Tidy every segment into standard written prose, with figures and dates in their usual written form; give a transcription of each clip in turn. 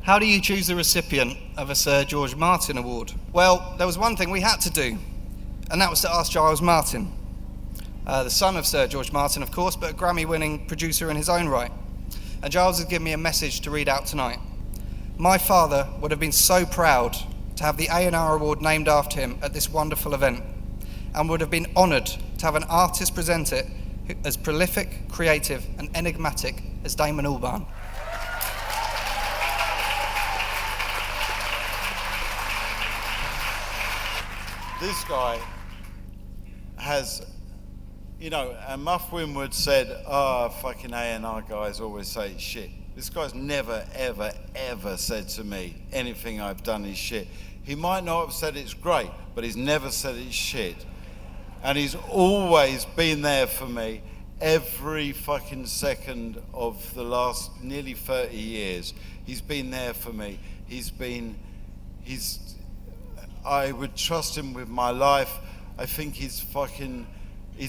How do you choose the recipient of a Sir George Martin Award? Well, there was one thing we had to do, and that was to ask Giles Martin, the son of Sir George Martin, of course, but a Grammy-winning producer in his own right. And Giles has given me a message to read out tonight. My father would have been so proud to have the A&R Award named after him at this wonderful event, and would have been honoured to have an artist present it as prolific, creative, and enigmatic as Damon Albarn. This guy has, and Muff Winwood said, fucking A&R guys always say shit. This guy's never, ever, ever said to me, anything I've done is shit. He might not have said it's great, but he's never said it's shit. And he's always been there for me every fucking second of the last nearly 30 years. He's been there for me. I would trust him with my life. I think he's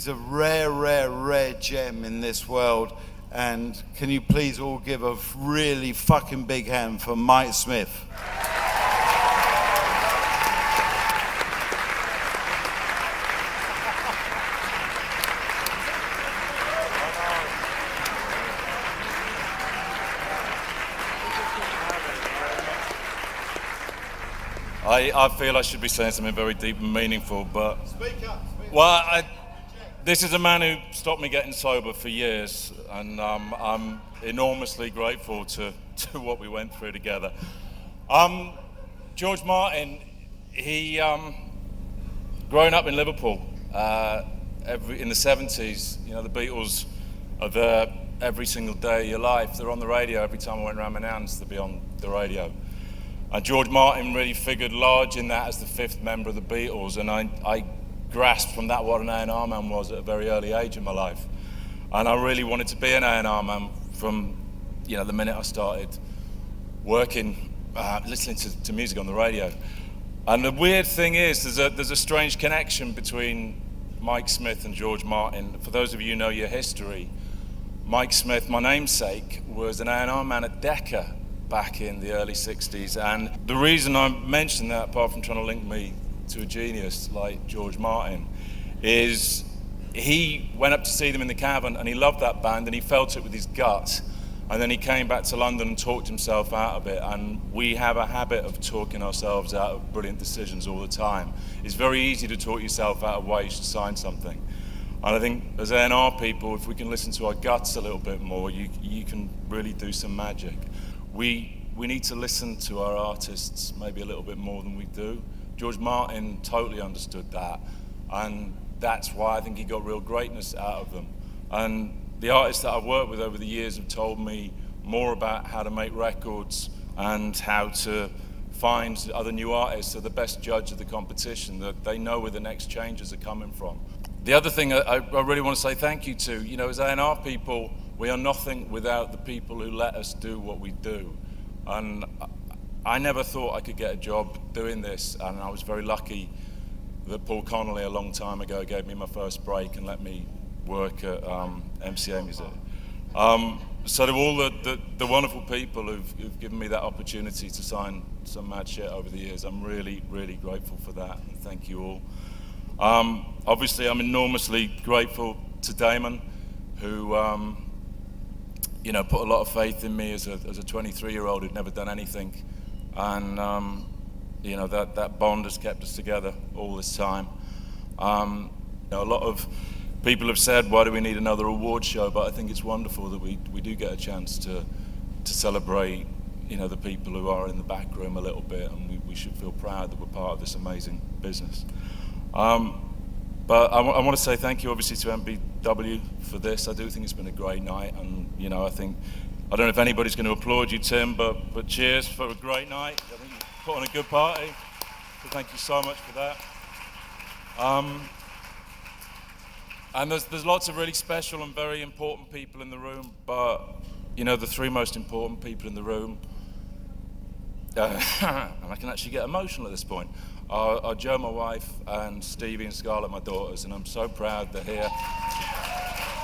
a rare, rare, rare gem in this world. And can you please all give a really fucking big hand for Mike Smith? I feel I should be saying something very deep and meaningful, but... Speak up. This is a man who stopped me getting sober for years, and I'm enormously grateful to what we went through together. George Martin, he, growing up in Liverpool, in the 70s, the Beatles are there every single day of your life. They're on the radio. Every time I went around my nan's, they'd be on the radio. And George Martin really figured large in that as the fifth member of the Beatles, and I grasped from that what an A&R man was at a very early age in my life. And I really wanted to be an A&R man from the minute I started working, listening to music on the radio. And the weird thing is, there's a strange connection between Mike Smith and George Martin. For those of you who know your history, Mike Smith, my namesake, was an A&R man at Decca back in the early 60s. And the reason I mention that, apart from trying to link me to a genius like George Martin, is he went up to see them in the Cavern and he loved that band and he felt it with his gut. And then he came back to London and talked himself out of it. And we have a habit of talking ourselves out of brilliant decisions all the time. It's very easy to talk yourself out of why you should sign something. And I think as A&R people, if we can listen to our guts a little bit more, you can really do some magic. We need to listen to our artists maybe a little bit more than we do. George Martin totally understood that, and that's why I think he got real greatness out of them. And the artists that I've worked with over the years have told me more about how to make records and how to find other new artists. They're the best judge of the competition, that they know where the next changes are coming from. The other thing I really want to say thank you to, as A&R people, we are nothing without the people who let us do what we do. And I never thought I could get a job doing this, and I was very lucky that Paul Connolly a long time ago gave me my first break and let me work at MCA Music. So to all the wonderful people who've given me that opportunity to sign some mad shit over the years, I'm really, really grateful for that, and thank you all. Obviously, I'm enormously grateful to Damon, who put a lot of faith in me as a 23-year-old who'd never done anything. And that bond has kept us together all this time. A lot of people have said, why do we need another award show? But I think it's wonderful that we do get a chance to celebrate the people who are in the back room a little bit, and we should feel proud that we're part of this amazing business. But I want to say thank you obviously to MBW for this. I do think it's been a great night, and I don't know if anybody's going to applaud you, Tim, but cheers for a great night. I think you put on a good party, so thank you so much for that. And there's lots of really special and very important people in the room, but the three most important people in the room, and I can actually get emotional at this point, are Jo, my wife, and Stevie and Scarlett, my daughters, and I'm so proud they're here.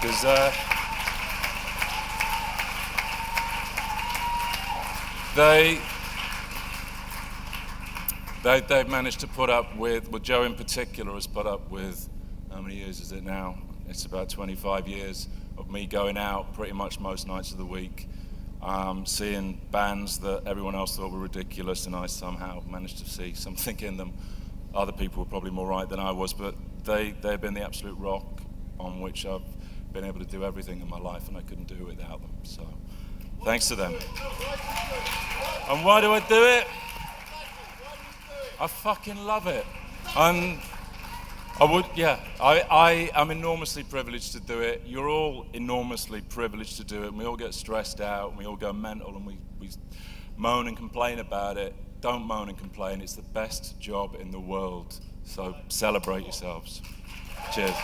Because They've managed to put up with Joe in particular has put up with, how many years is it now? It's about 25 years of me going out pretty much most nights of the week, seeing bands that everyone else thought were ridiculous, and I somehow managed to see something in them. Other people were probably more right than I was, but they've been the absolute rock on which I've been able to do everything in my life, and I couldn't do it without them. So, thanks to them. And why do I do it? I fucking love it. I'm enormously privileged to do it. You're all enormously privileged to do it. And we all get stressed out, and we all go mental, and we moan and complain about it. Don't moan and complain. It's the best job in the world. So celebrate yourselves. Cheers.